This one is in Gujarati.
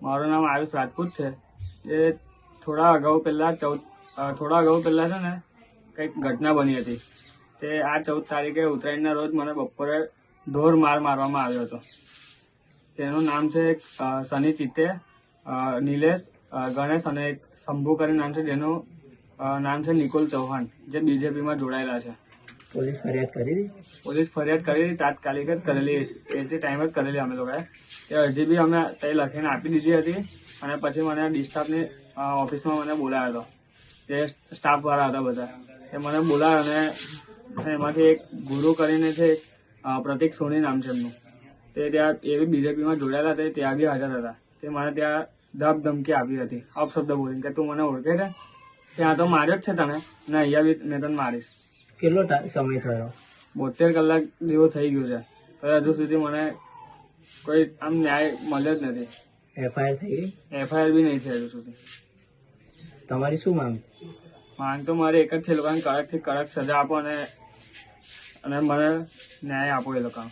મારું નામ આયુષ રાજપૂત છે. એ થોડા અગાઉ પહેલા છે ને કંઈક ઘટના બની હતી. તે આ 14 તારીખે ઉત્તરાયણના રોજ મને બપોરે ઢોર મારવામાં આવ્યો હતો. તેનું નામ છે સની ચિત્તે, નિલેશ, ગણેશ અને એક શંભુ કરીને નામ છે, જેનું નામ છે નિકુલ ચૌહાણ, જે બીજેપીમાં જોડાયેલા છે. પોલીસ ફરિયાદ કરી હતી, તાત્કાલિક જ કરેલી, એ ટાઈમ જ કરેલી અમે લોકોએ. એ અરજી બી અમે તે લખીને આપી દીધી હતી. અને પછી મને ડિસ્ટાફની ઓફિસમાં મને બોલાવ્યો હતો. જે સ્ટાફવાળા હતા બધા, એ મને બોલાવ્યો અને એમાંથી એક ગુરુ કરીને છે, પ્રતિક સોની નામ છે એમનું. તે ત્યાં એ બી બીજેપીમાં જોડાયેલા હતા, ત્યાં બી હાજર હતા. તે મને ત્યાં ધમકી આપી હતી, અપશબ્દ બોલીને કે તું મને ઓળખે છે, ત્યાં તો માર્યો જ છે તને, ને અહીંયા બી મેં તને મારીશ. કેટલો સમય થયો? 72 કલાક જેવું થઈ ગયું છે, પણ હજુ સુધી મને કોઈ આમ ન્યાય મળ્યો જ નથી. એફઆઈઆર થઈ ગઈ? એફઆઈઆર બી નહીં થઈ હજુ સુધી. તમારી શું માંગ? માંગ તો મારી એક જ છે, લોકોને કડકથી કડક સજા આપો અને મને ન્યાય આપો એ લોકોને.